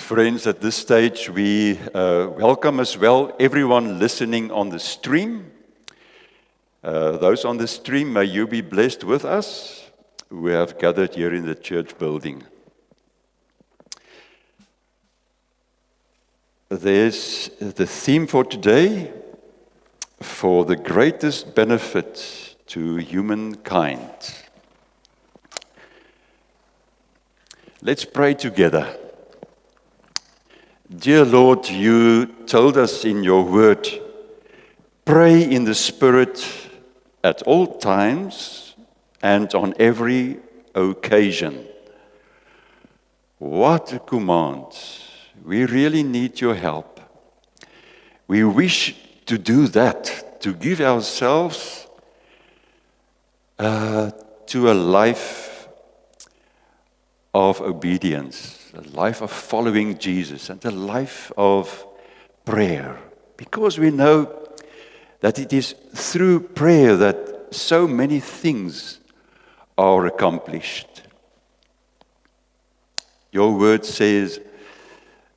Friends, at this stage, we welcome as well everyone listening on the stream. Those on the stream, may you be blessed with us who have gathered here in the church building. There's the theme for today, for the greatest benefit to humankind. Let's pray together. Dear Lord, you told us in your word, pray in the Spirit at all times and on every occasion. What a command. We really need your help. We wish to do that, to give ourselves to a life of obedience, a life of following Jesus, and a life of prayer. Because we know that it is through prayer that so many things are accomplished. Your word says,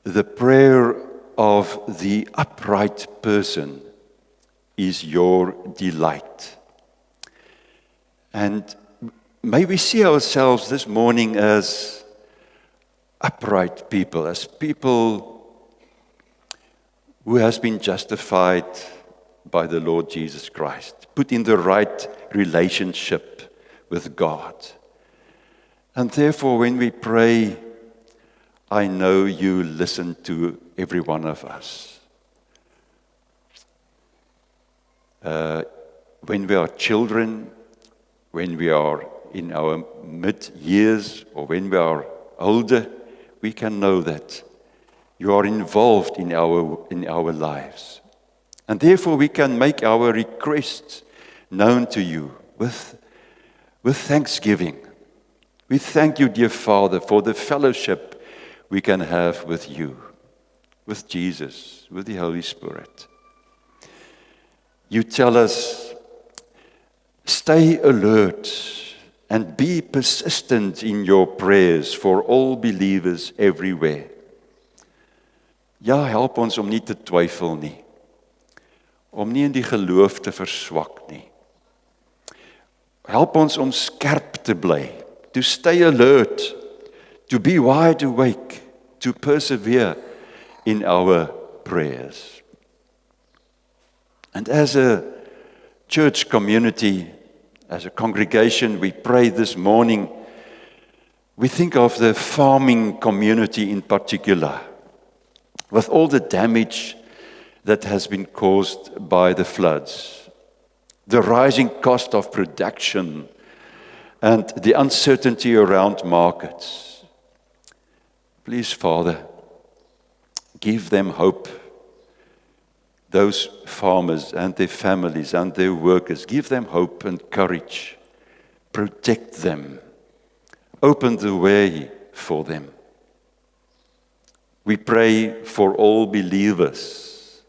the prayer of the upright person is your delight. And may we see ourselves this morning as upright people, as people who has been justified by the Lord Jesus Christ, put in the right relationship with God. And therefore, when we pray, I know you listen to every one of us. When we are children, when we are in our mid-years, or when we are older, we can know that you are involved in our lives. And therefore we can make our requests known to you with thanksgiving. We thank you, dear Father, for the fellowship we can have with you, with Jesus, with the Holy Spirit. You tell us, stay alert and be persistent in your prayers for all believers everywhere. Ja, help ons om nie te twyfel nie, om nie in die geloof te verswak nie. Help ons om skerp te bly, to stay alert, to be wide awake, to persevere in our prayers. And as a church community, as a congregation, we pray this morning, we think of the farming community in particular, with all the damage that has been caused by the floods, the rising cost of production, and the uncertainty around markets. Please, Father, give them hope. Those farmers and their families and their workers, give them hope and courage. Protect them. Open the way for them. We pray for all believers,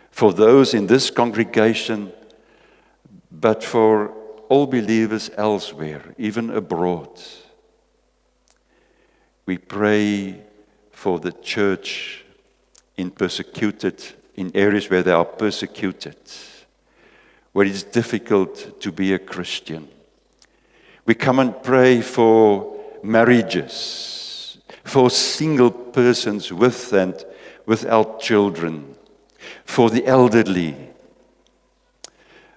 for those in this congregation, but for all believers elsewhere, even abroad. We pray for the church in areas where they are persecuted, where it is difficult to be a Christian. We come and pray for marriages, for single persons with and without children, for the elderly,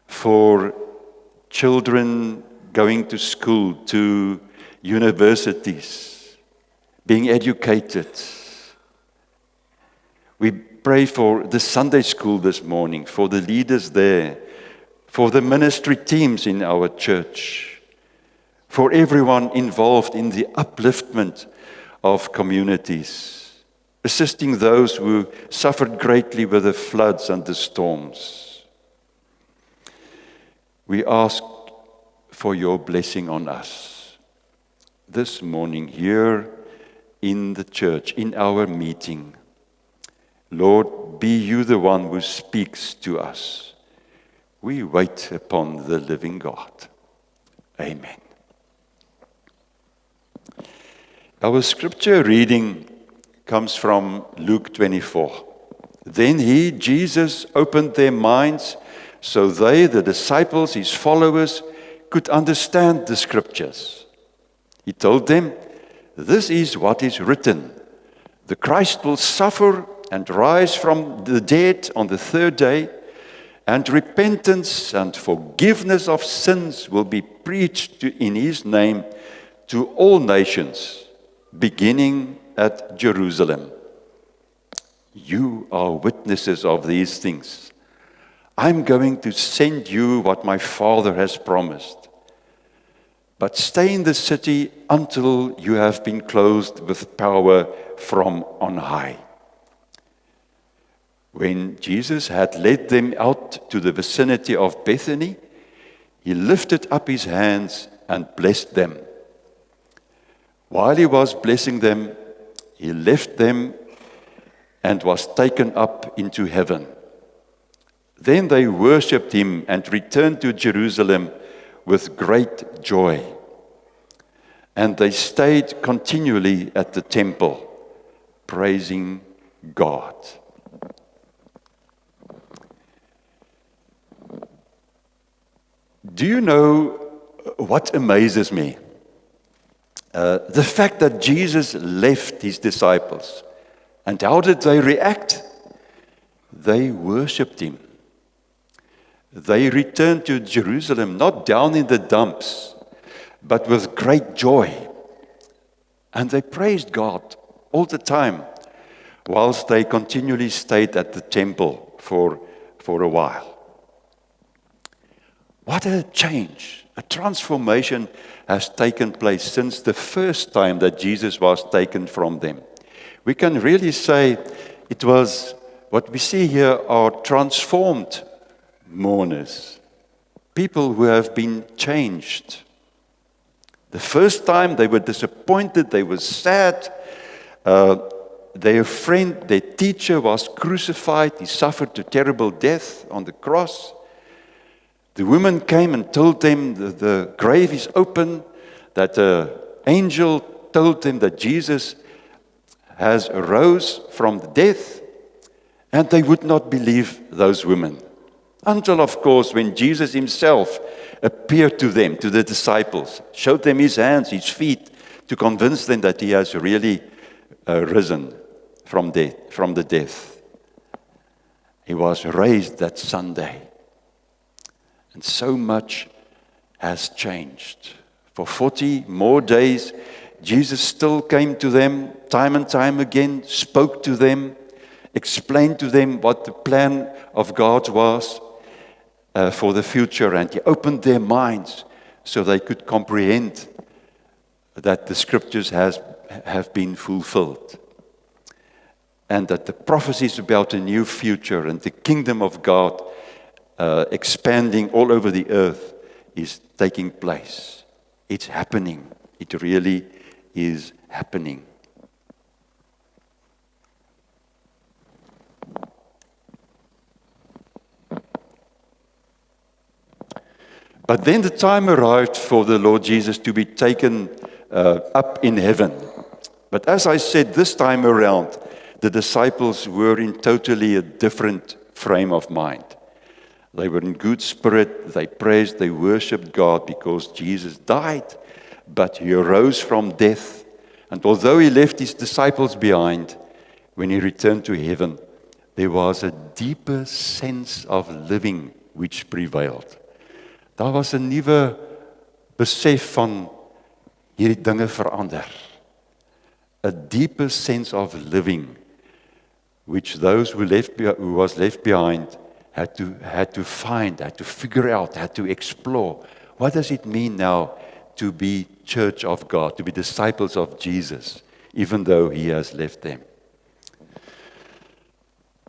for children going to school, to universities, being educated. We pray for the Sunday school this morning, for the leaders there, for the ministry teams in our church, for everyone involved in the upliftment of communities, assisting those who suffered greatly with the floods and the storms. We ask for your blessing on us this morning here in the church, in our meeting. Lord, be you the one who speaks to us. We wait upon the living God. Amen. Our scripture reading comes from Luke 24. Then he, Jesus, opened their minds so they, the disciples, his followers, could understand the scriptures. He told them, "This is what is written. The Christ will suffer and rise from the dead on the third day, and repentance and forgiveness of sins will be preached in his name to all nations, beginning at Jerusalem. You are witnesses of these things. I'm going to send you what my Father has promised. But stay in the city until you have been clothed with power from on high." When Jesus had led them out to the vicinity of Bethany, he lifted up his hands and blessed them. While he was blessing them, he left them and was taken up into heaven. Then they worshipped him and returned to Jerusalem with great joy. And they stayed continually at the temple, praising God. Do you know what amazes me? The fact that Jesus left his disciples. And how did they react? They worshipped him. They returned to Jerusalem, not down in the dumps, but with great joy. And they praised God all the time, whilst they continually stayed at the temple for a while. What a change, a transformation has taken place since the first time that Jesus was taken from them. We can really say it was, what we see here are transformed mourners, people who have been changed. The first time they were disappointed, they were sad. Their friend, their teacher was crucified. He suffered a terrible death on the cross. The woman came and told them that the grave is open, that an angel told them that Jesus has arose from the death, and they would not believe those women. Until, of course, when Jesus himself appeared to them, to the disciples, showed them his hands, his feet, to convince them that he has really risen from the death. He was raised that Sunday. And so much has changed. For 40 more days, Jesus still came to them time and time again, spoke to them, explained to them what the plan of God was for the future. And he opened their minds so they could comprehend that the scriptures have been fulfilled. And that the prophecies about a new future and the kingdom of God expanding all over the earth is taking place. It's happening. It really is happening. But then the time arrived for the Lord Jesus to be taken up in heaven. But as I said, this time around, the disciples were in totally a different frame of mind. They were in good spirit, they praised, they worshipped God because Jesus died, but he arose from death. And although he left his disciples behind, when he returned to heaven, there was a deeper sense of living which prevailed. Daar was 'n nuwe besef van hierdie dinge verander. A deeper sense of living which those who was left behind had to find, had to figure out, had to explore. What does it mean now to be church of God, to be disciples of Jesus, even though he has left them?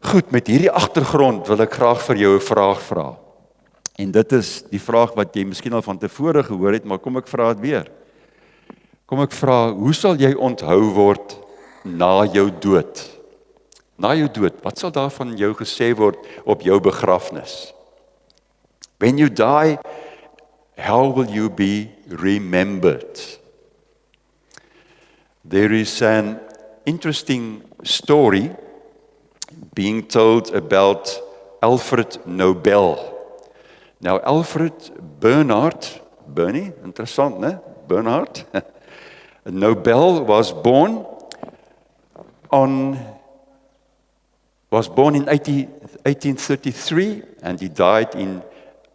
Goed, met hierdie agtergrond wil ek graag vir jou 'n vraag vra. En dit is die vraag wat jy miskien al van tevore gehoor het, maar kom ek vra dit weer. Kom ek vra, hoe sal jy onthou word na jou dood? Na jou dood, wat sal daar van jou gesê word op jou begrafnis? When you die, how will you be remembered? There is an interesting story being told about Alfred Nobel. Now, Alfred Bernard, Bernie, interessant, né? Bernard Nobel was born in 1833 and he died in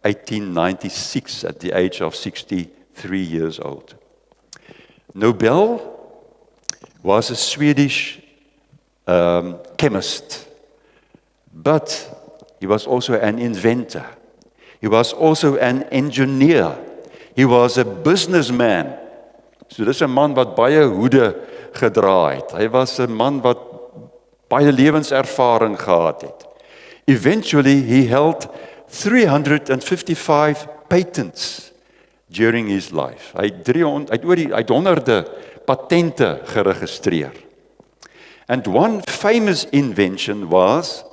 1896 at the age of 63 years old. Nobel was a Swedish chemist, but he was also an inventor. He was also an engineer. He was a businessman. So dis 'n man wat baie hoede gedra het. Hy was 'n man wat baie lewenservaring gehad het. Eventually, he held 355 patents during his life. Hy het honderde patente geregistreer. And one famous invention was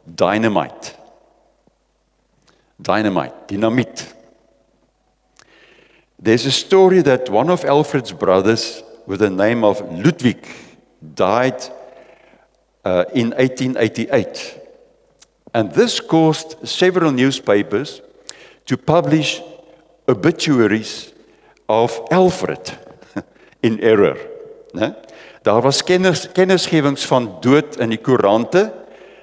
dynamite. Dynamite. There's a story that one of Alfred's brothers with the name of Ludwig died in 1888. And this caused several newspapers to publish obituaries of Alfred in error. Né? Daar was kennisgewings van dood in die koerante,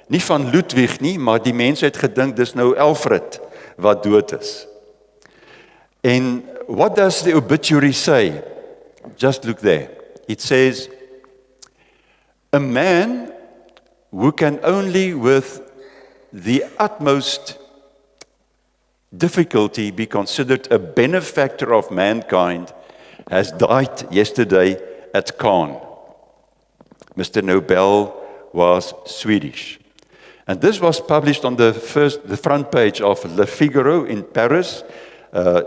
nie van Ludwig nie, maar die mense het gedink dis nou Alfred wat dood is. And what does the obituary say? Just look there. It says, a man who can only with the utmost difficulty be considered a benefactor of mankind has died yesterday at Cannes. Mr. Nobel was Swedish. And this was published on the front page of Le Figaro in Paris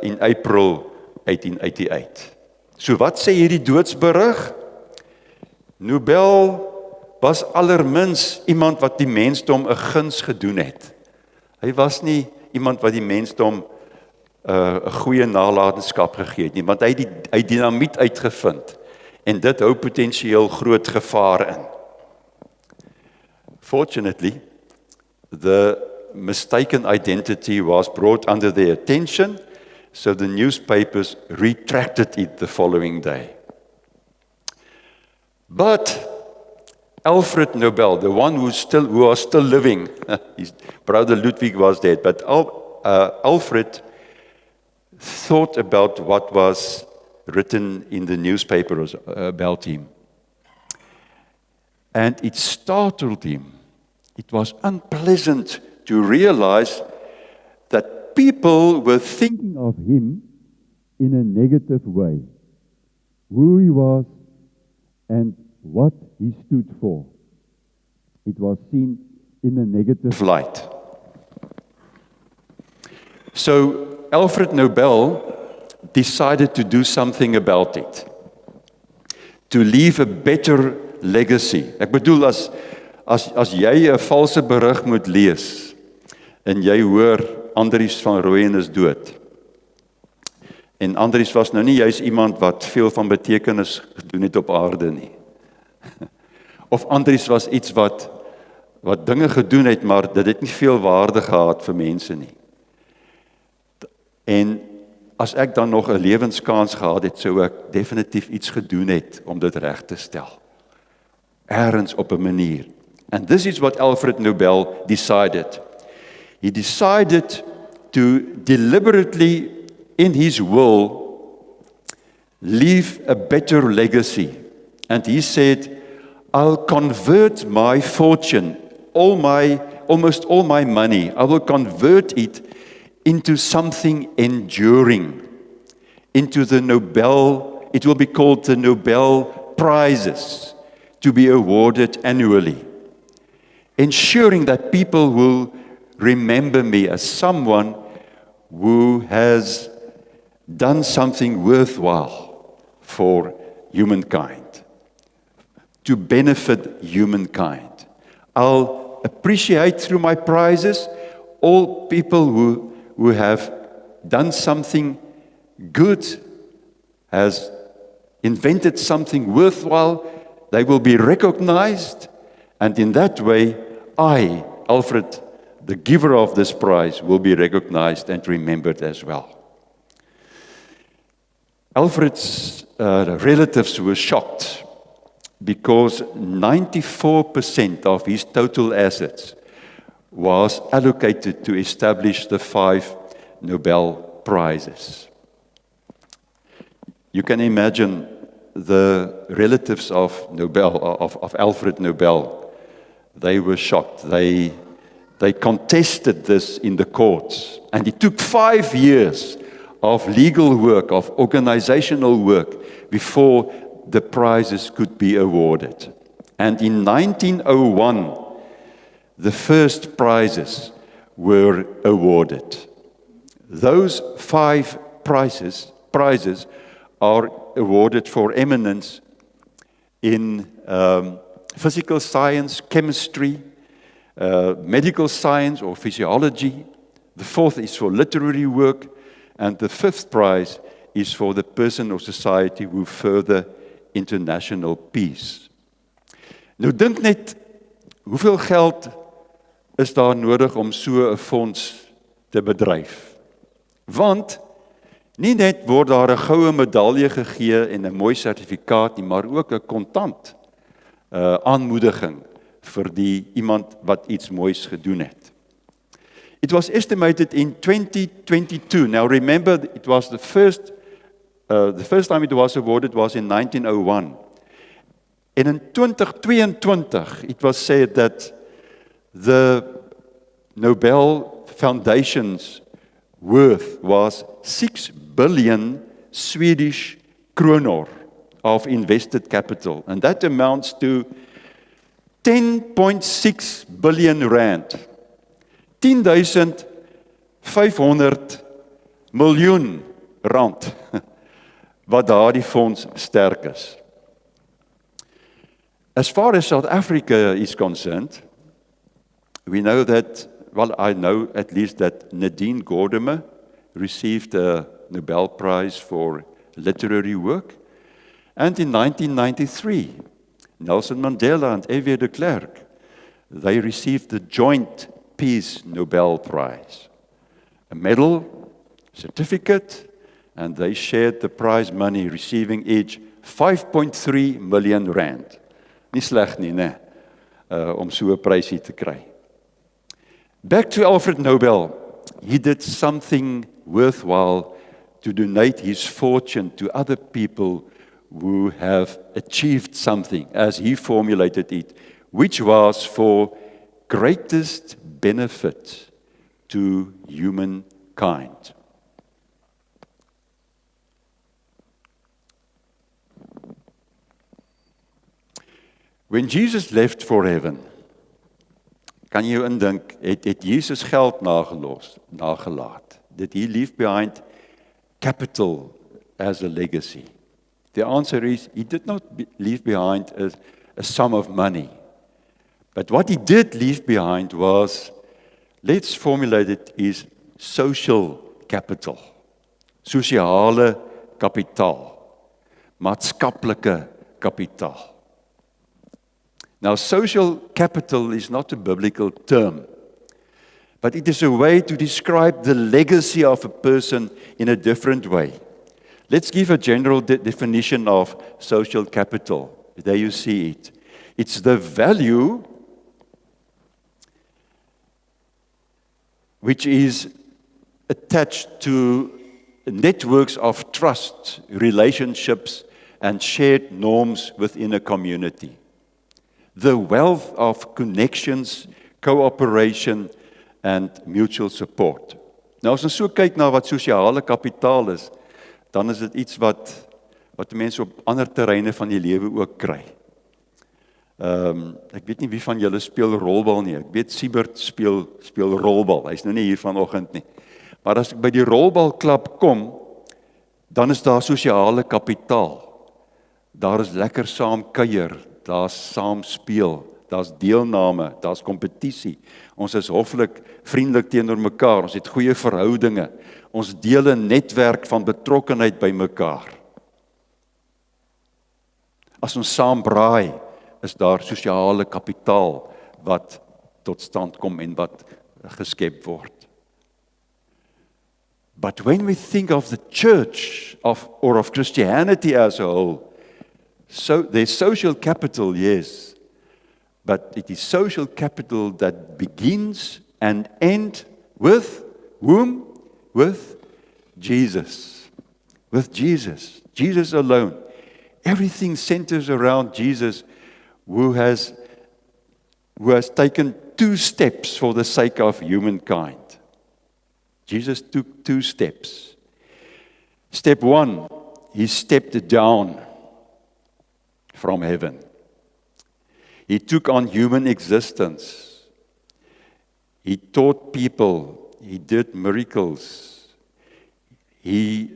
in April 1888. So wat sê hierdie doodsberig? Nobel was allermins iemand wat die mensdom 'n guns gedoen het. Hy was nie iemand wat die mensdom 'n goeie nalatenskap gegee het nie, want hy het dinamiet uitgevind en dit hou potensieel groot gevaar in. Fortunately, the mistaken identity was brought under their attention, so the newspapers retracted it the following day. But Alfred Nobel, the one who was still living, his brother Ludwig was dead, but Alfred thought about what was written in the newspapers about him. And it startled him. It was unpleasant to realize that people were thinking of him in a negative way. Who he was and what he stood for. It was seen in a negative light. So Alfred Nobel decided to do something about it. To leave a better legacy. Ek bedoel as jy 'n valse berig moet lees en jy hoor Andries van Rooyen is dood. En Andries was nou nie juis iemand wat veel van betekenis gedoen het op aarde nie. Of Andries was iets wat dinge gedoen het, maar dit het nie veel waarde gehad vir mense nie. En as ek dan nog 'n lewenskans gehad het, sou ek definitief iets gedoen het om dit reg te stel. Ergens op 'n manier. And this is what Alfred Nobel decided. He decided to deliberately, in his will, leave a better legacy. And he said, I'll convert my fortune, almost all my money, I will convert it into something enduring, into the Nobel, it will be called the Nobel Prizes, to be awarded annually, ensuring that people will remember me as someone who has done something worthwhile for humankind, to benefit humankind. I'll appreciate through my prizes all people who have done something good, has invented something worthwhile they will be recognized, and in that way, I, Alfred, the giver of this prize, will be recognized and remembered as well. Alfred's relatives were shocked because 94% of his total assets was allocated to establish the 5 Nobel Prizes. You can imagine the relatives of Alfred Nobel. They were shocked. They contested this in the courts, and it took 5 years of legal work, of organizational work, before the prizes could be awarded. And in 1901, the first prizes were awarded. Those 5 prizes are awarded for eminence in physical science, chemistry, medical science or physiology. The 4th is for literary work, and the 5th prize is for the person or society who further international peace. Nou dink net, hoeveel geld is daar nodig om so 'n fonds te bedryf? Want nie net word daar 'n goue medalje gegee en 'n mooi sertifikaat nie, maar ook 'n kontant aanmoediging vir die iemand wat iets moois gedoen het. It was estimated in 2022. Now remember, it was the first time it was awarded was in 1901. And in 2022, it was said that the Nobel Foundation's worth was 6 billion Swedish kronor of invested capital. And that amounts to 10.6 billion rand. 10.500 miljoen rand wat daardie fonds sterk is. As far as South Africa is concerned, we know that, well, I know at least that Nadine Gordimer received a Nobel Prize for literary work. And in 1993, Nelson Mandela and F.W. de Klerk, they received the joint Peace Nobel Prize. A medal, certificate, and they shared the prize money, receiving each 5.3 million rand. Nie sleg nie, né? Om so 'n prysie te kry. Back to Alfred Nobel. He did something worthwhile to donate his fortune to other people who have achieved something, as he formulated it, which was for greatest benefit to humankind. When Jesus left for heaven, kan jy jou indink, het Jesus geld nagelaat? Did he leave behind capital as a legacy? The answer is, he did not leave behind a sum of money. But what he did leave behind was, let's formulate it, is social capital. Sosiale kapitaal. Maatskaplike kapitaal. Now, social capital is not a biblical term, but it is a way to describe the legacy of a person in a different way. Let's give a general definition of social capital. There you see it. It's the value which is attached to networks of trust, relationships, and shared norms within a community. The wealth of connections, cooperation, and mutual support. Nou as ons so kyk na wat sosiale kapitaal is, dan is dit iets wat mense op ander terreine van die lewe ook kry. Ek weet nie wie van julle speel rolbal nie. Ek weet Siebert speel rolbal. Hy's nou nie hier vanoggend nie. Maar as ek by die rolbalklub kom, dan is daar sosiale kapitaal. Daar is lekker saam kuier, daar's saam speel, daar's deelname, daar's kompetisie. Ons is hoflik, vriendelik teenoor mekaar, ons het goeie verhoudinge. Ons deel 'n netwerk van betrokkenheid by mekaar. As ons saam braai, is daar sosiale kapitaal wat tot stand kom en wat geskep word. But when we think of the church or of Christianity as a whole, so there's social capital, yes, but it is social capital that begins and ends with whom? With Jesus. With Jesus. Jesus alone. Everything centers around Jesus, who has taken 2 steps for the sake of humankind. Jesus took 2 steps. Step 1, he stepped down from heaven. He took on human existence. He taught people. He did miracles. He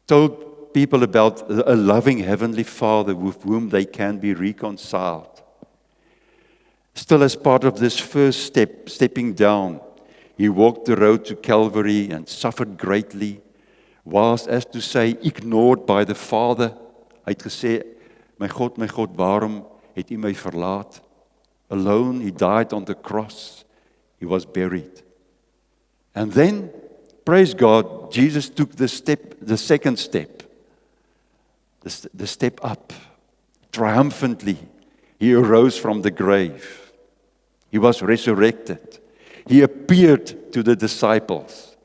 told people about a loving heavenly Father with whom they can be reconciled. Still, as part of this first step, stepping down, he walked the road to Calvary and suffered greatly, was, as to say, ignored by the Father. Hy het gesê, my God, waarom het U my verlaat? Alone, he died on the cross. He was buried. And then, praise God, Jesus took the second step, the step up. Triumphantly, he arose from the grave. He was resurrected. He appeared to the disciples.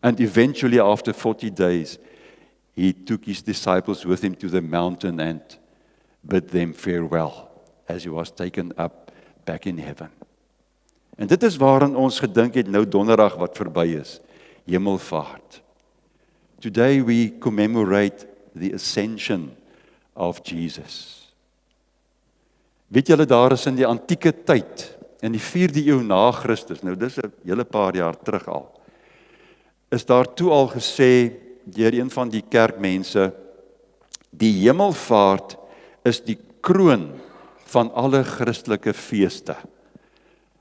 And eventually, after 40 days, he took his disciples with him to the mountain and bid them farewell as he was taken up back in heaven. En dit is waarin ons gedink het nou donderdag wat verby is, hemelvaart. Today we commemorate the ascension of Jesus. Weet julle, daar is in die antieke tyd, in die 4de eeu na Christus, nou dis 'n hele paar jaar terug al, is daar toe al gesê deur een van die kerkmense, die hemelvaart is die kroon van alle Christelike feeste.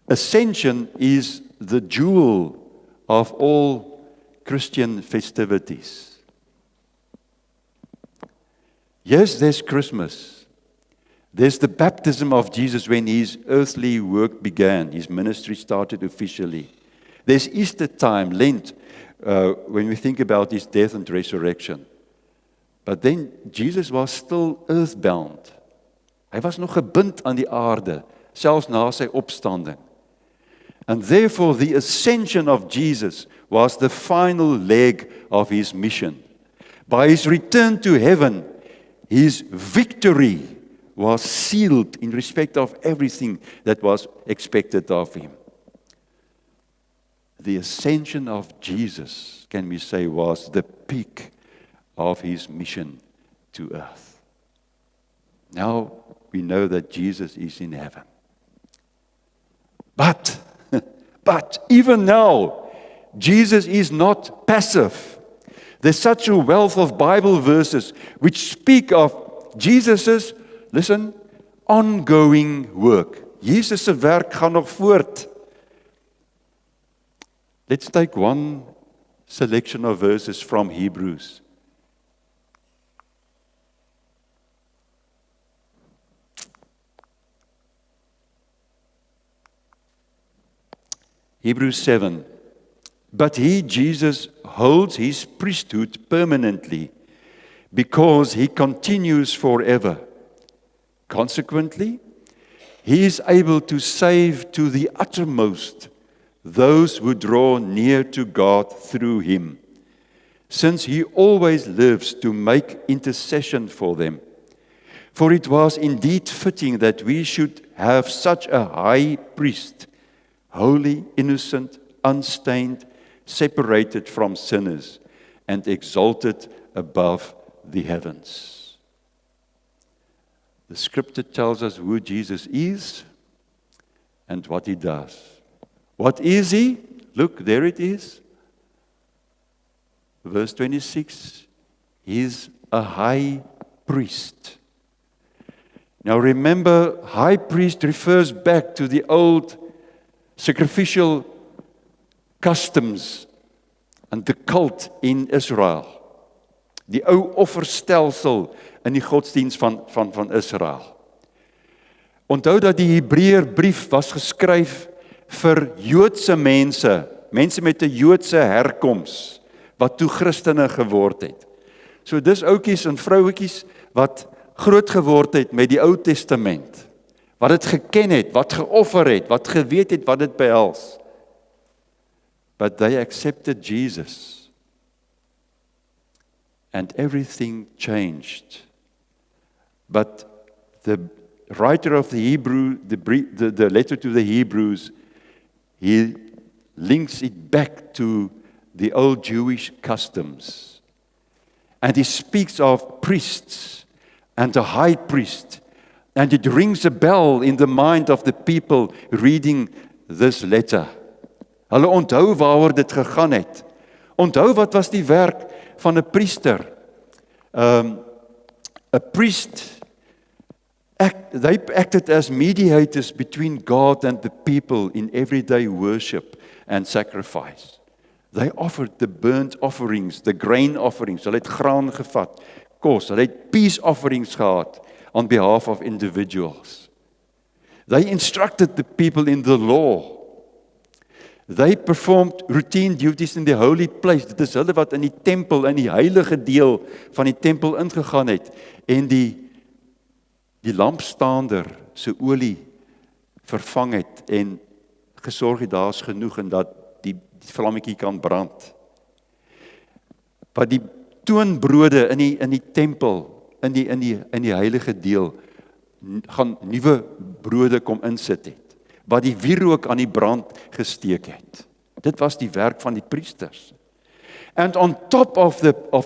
Ascension is the jewel of all Christian festivities. Yes, there's Christmas. There's the baptism of Jesus when his earthly work began. His ministry started officially. There's Easter time, Lent, when we think about his death and resurrection. But then Jesus was still earthbound. Hy was nog gebind aan die aarde, selfs na sy opstanding. And therefore the ascension of Jesus was the final leg of his mission. By his return to heaven, his victory was sealed in respect of everything that was expected of him. The ascension of Jesus, can we say, was the peak of his mission to earth. Now we know that Jesus is in heaven. But even now, Jesus is not passive. There's such a wealth of Bible verses which speak of Jesus's, listen, ongoing work. Jesus' se werk gaan nog voort. Let's take one selection of verses from Hebrews. Hebrews 7. But he, Jesus, holds his priesthood permanently because he continues forever. Consequently, he is able to save to the uttermost those who draw near to God through him, since he always lives to make intercession for them. For it was indeed fitting that we should have such a high priest, holy, innocent, unstained, separated from sinners, and exalted above the heavens. The scripture tells us who Jesus is and what he does. What is he? Look, there it is. Verse 26, he is a high priest. Now remember, high priest refers back to the old sacrificial customs and the cult in Israel. Die ou offerstelsel in die godsdienst van Israel. Onthou dat die Hebreërbrief was geskryf vir Joodse mense met 'n Joodse herkoms, wat toe Christene geword het. So dis ouetjies en vrouwtjies wat groot geword het met die Ou Testament, wat dit geken het, wat geoffer het, wat geweet het wat dit behels. But they accepted Jesus. And everything changed. But the writer of the letter to the Hebrews, he links it back to the old Jewish customs. And he speaks of priests and a high priest. And it rings a bell in the mind of the people reading this letter. Hulle onthou waaroor dit gegaan het. Onthou wat was die werk van 'n priester. A priest, they acted as mediators between God and the people in everyday worship and sacrifice. They offered the burnt offerings, the grain offerings. Hulle het graan gevat, kos. Hulle het peace offerings gehad on behalf of individuals. They instructed the people in the law. They performed routine duties in the holy place. Dit is hulle wat in die tempel, in die heilige deel van die tempel ingegaan het en die lampstaander se olie vervang het en gesorg het daar's genoeg en dat die vlammetjie kan brand. Wat die toonbrode in die tempel, in die heilige deel gaan nuwe brode kom insit het. Wat die wierook aan die brand gesteek het. Dit was die werk van die priesters. And on top of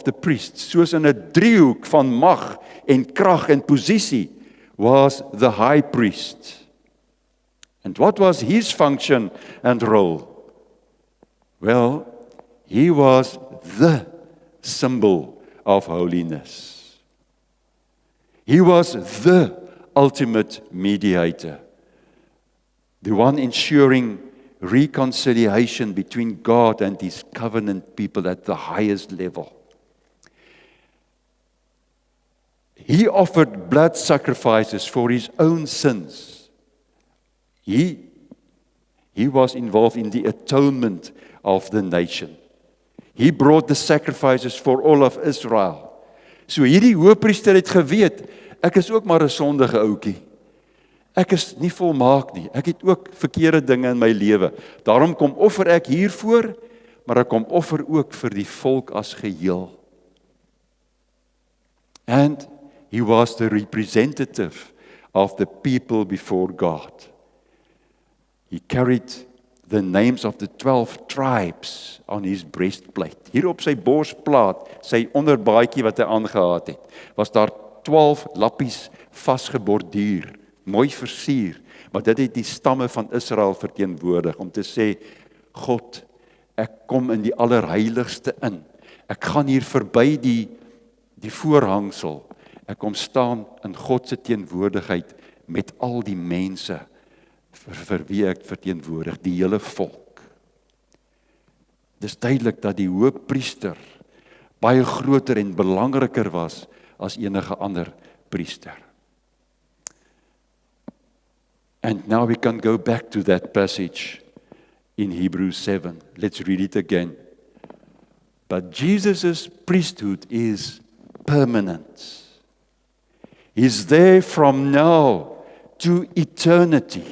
the priests, soos in 'n driehoek van mag en krag en posisie, was the high priest. And what was his function and role? Well, he was the symbol of holiness. He was the ultimate mediator. The one ensuring reconciliation between God and His covenant people at the highest level. He offered blood sacrifices for His own sins. He was involved in the atonement of the nation. He brought the sacrifices for all of Israel. So hierdie hoëpriester het geweet, ek is ook maar 'n sondige ouetjie. Ek is nie volmaak nie. Ek het ook verkeerde dinge in my lewe. Daarom kom offer ek hiervoor, maar ek kom offer ook vir die volk as geheel. And he was the representative of the people before God. He carried the names of the 12 tribes on his breastplate. Hier op sy borsplaat, sy onderbaadjie wat hy aangehad het, was daar 12 lappies vasgeborduur. Mooi versier, maar dit het die stamme van Israel verteenwoordig, om te sê, God, ek kom in die allerheiligste in, ek gaan hier verby die voorhangsel, ek kom staan in God se teenwoordigheid, met al die mense, vir wie ek verteenwoordig, die hele volk. Dis duidelik dat die hoëpriester, baie groter en belangriker was, as enige ander priester. And now we can go back to that passage in Hebrews 7. Let's read it again. But Jesus' priesthood is permanent. He's there from now to eternity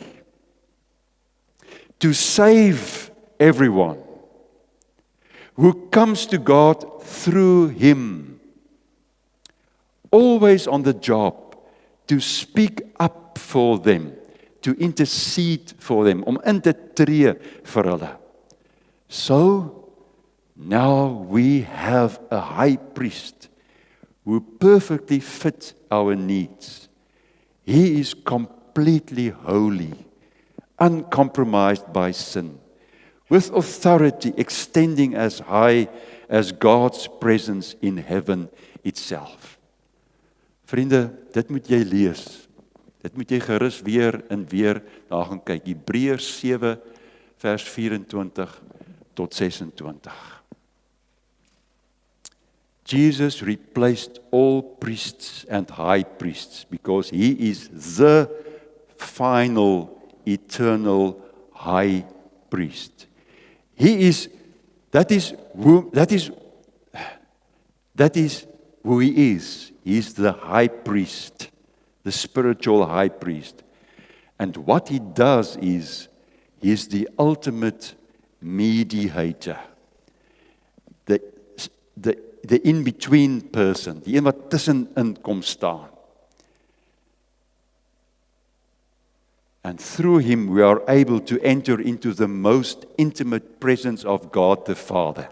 to save everyone who comes to God through Him. Always on the job to speak up for them. To intercede for them, om in te tree vir hulle. So, now we have a high priest who perfectly fits our needs. He is completely holy, uncompromised by sin, with authority extending as high as God's presence in heaven itself. Vriende, dit moet jy lees. Dit moet jy gerus weer en weer na gaan kyk. Hebreërs 7 vers 24 tot 26. Jesus replaced all priests and high priests because He is the final, eternal high priest. That is who he is. He's the high priest, the spiritual high priest. And what he does is, he's the ultimate mediator. The in-between person, die een wat tussenin kom staan. And through him we are able to enter into the most intimate presence of God the Father.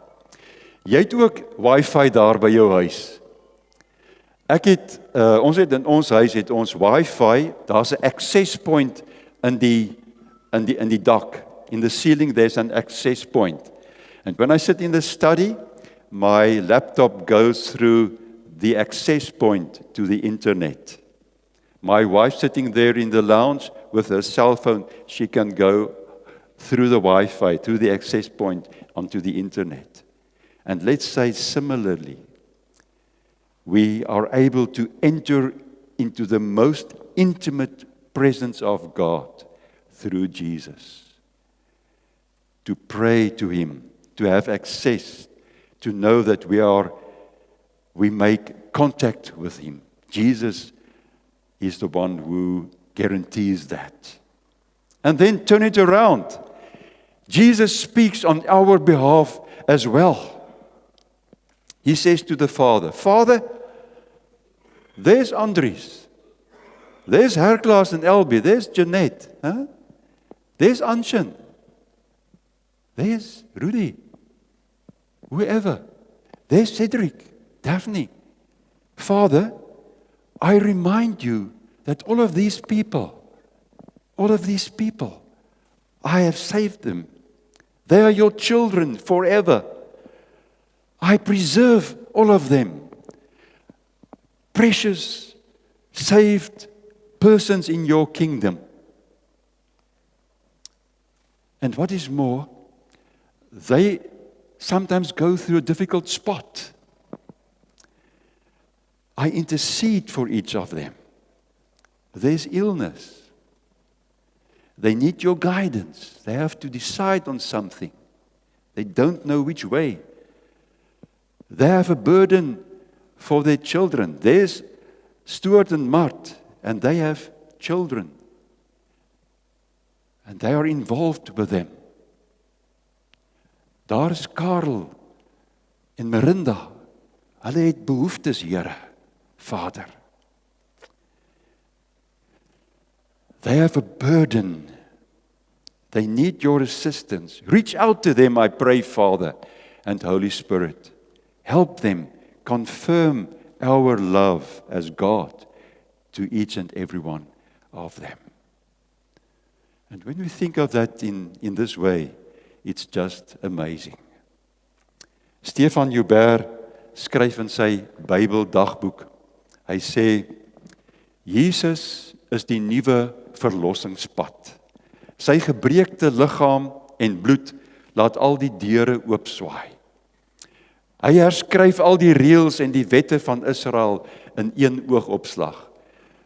Jy het ook wifi daar by jou huis. Ons het in ons huis het ons wifi, daar's 'n access point in die dak. In the ceiling there's an access point. And when I sit in the study, my laptop goes through the access point to the internet. My wife sitting there in the lounge with her cell phone, she can go through the Wi-Fi, through the access point onto the internet. And let's say similarly, we are able to enter into the most intimate presence of God through Jesus. To pray to him, to have access, to know that we make contact with him. Jesus is the one who guarantees that. And then turn it around. Jesus speaks on our behalf as well. He says to the Father, Father, there's Andries, there's Herklaas and Elby, there's Jeanette, there's Anshin, there's Rudy, whoever, there's Cedric, Daphne. Father, I remind you that all of these people, I have saved them. They are your children forever. I preserve all of them. Precious, saved persons in your kingdom. And what is more, they sometimes go through a difficult spot. I intercede for each of them. There's illness. They need your guidance. They have to decide on something. They don't know which way. They have a burden for their children. There's Stuart and Mart, and they have children. And they are involved with them. Daar is Karel en Merinda. Hulle het behoeftes, Here, Vader. They have a burden. They need your assistance. Reach out to them, I pray, Father and Holy Spirit. Help them confirm our love as God to each and every one of them. And when we think of that in this way, it's just amazing. Stefan Joubert skryf in sy Bybeldagboek. Hy sê, Jesus is die nuwe verlossingspad. Sy gebreekte liggaam en bloed laat al die deure oopswaai. Hy herskryf al die reëls en die wette van Israel in een oogopslag.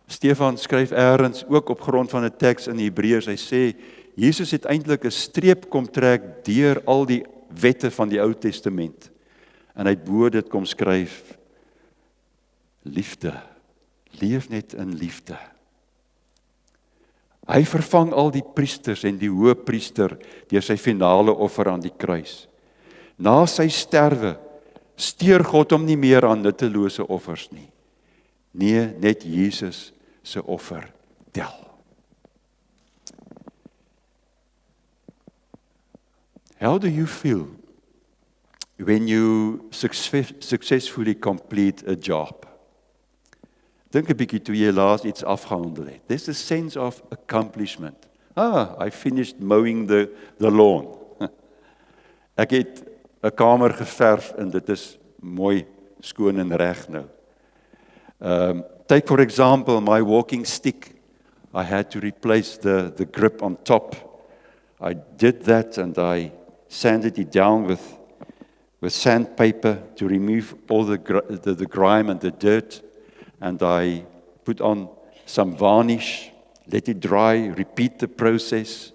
Stefan skryf eers ook op grond van 'n teks in Hebreërs. Hy sê Jesus het eintlik 'n streep kom trek deur al die wette van die Ou Testament. En hy het bo dit kom skryf: liefde. Leef net in liefde. Hy vervang al die priesters en die hoëpriester deur sy finale offer aan die kruis. Na sy sterwe steur God hom nie meer aan nuttelose offers nie. Nee, net Jesus se offer tel. How do you feel when you successfully complete a job? Dink 'n bietjie toe jy laas iets afgehandel het. There's a sense of accomplishment. I finished mowing the lawn. Ek het 'n kamer geverf en dit is mooi skoon en reg nou. Take for example my walking stick. I had to replace the grip on top. I did that and I sanded it down with sandpaper to remove all the grime and the dirt. And I put on some varnish let it dry, repeat the process,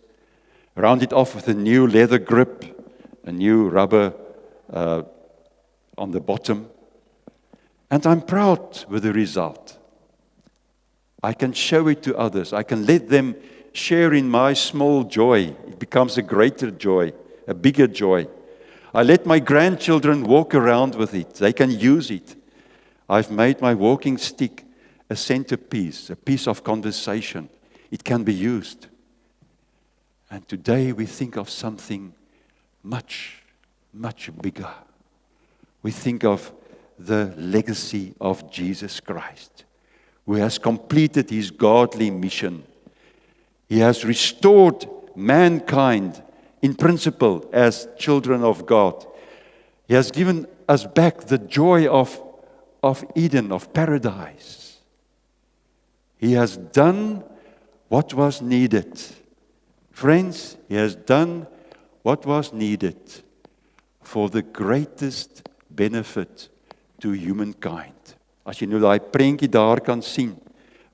round it off with a new leather grip, a new rubber on the bottom. And I'm proud with the result. I can show it to others. I can let them share in my small joy. It becomes a greater joy, a bigger joy. I let my grandchildren walk around with it. They can use it. I've made my walking stick a centerpiece, a piece of conversation. It can be used. And today we think of something much, much bigger. We think of the legacy of Jesus Christ, who has completed his godly mission. He has restored mankind in principle as children of God. He has given us back the joy of Eden, of paradise. He has done what was needed. Friends, he has done what was needed for the greatest benefit to humankind. As jy nou daai prentjie daar kan sien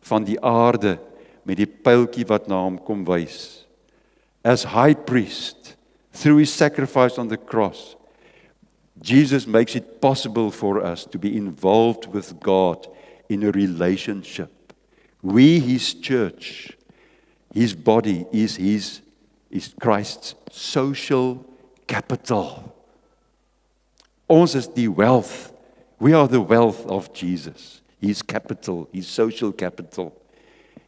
van die aarde met die pyltjie wat na hom kom wys. As high priest, through his sacrifice on the cross, Jesus makes it possible for us to be involved with God in a relationship. We, his church, his body is Christ's social capital. Ons is die wealth. We are the wealth of Jesus. His capital, his social capital.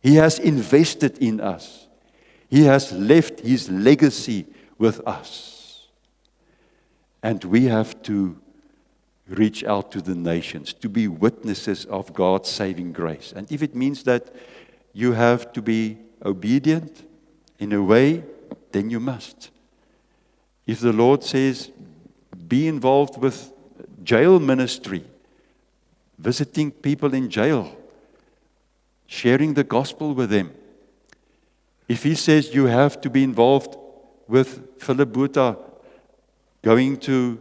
He has invested in us. He has left his legacy with us. And we have to reach out to the nations, to be witnesses of God's saving grace. And if it means that you have to be obedient in a way, then you must. If the Lord says, be involved with jail ministry, visiting people in jail, sharing the gospel with them. If he says you have to be involved with Philip Botha going to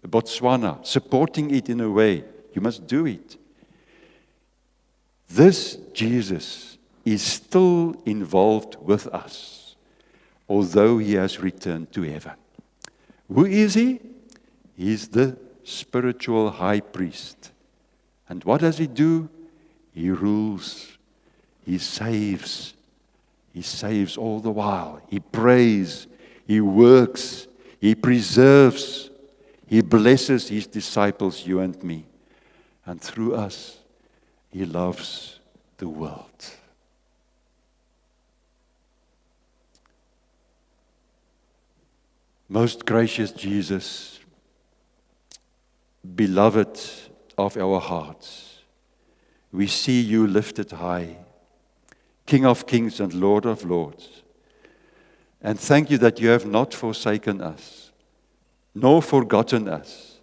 Botswana, supporting it in a way, you must do it. This Jesus is still involved with us, although he has returned to heaven. Who is he? He is the spiritual high priest. And what does he do? He rules. He saves. He saves all the while. He prays. He works. He preserves. He blesses his disciples, you and me. And through us, he loves the world. Most gracious Jesus, beloved of our hearts, we see you lifted high, King of kings and Lord of lords. And thank you that you have not forsaken us, nor forgotten us.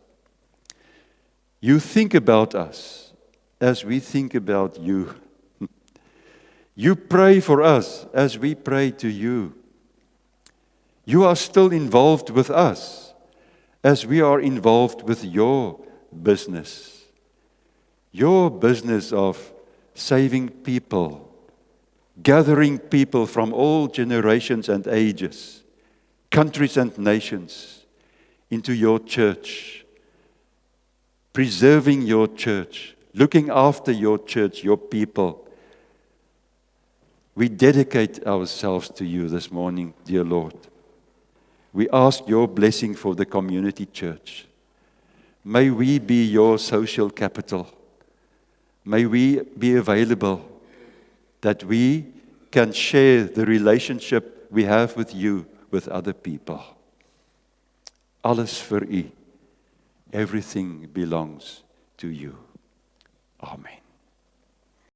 You think about us as we think about you. You pray for us as we pray to you. You are still involved with us as we are involved with your business. Your business of saving people, gathering people from all generations and ages, countries and nations into your church, preserving your church, looking after your church, your people. We dedicate ourselves to you this morning, dear Lord. We ask your blessing for the community church. May we be your social capital. May we be available that we can share the relationship we have with you with other people. Alles vir u. Everything belongs to you. Amen.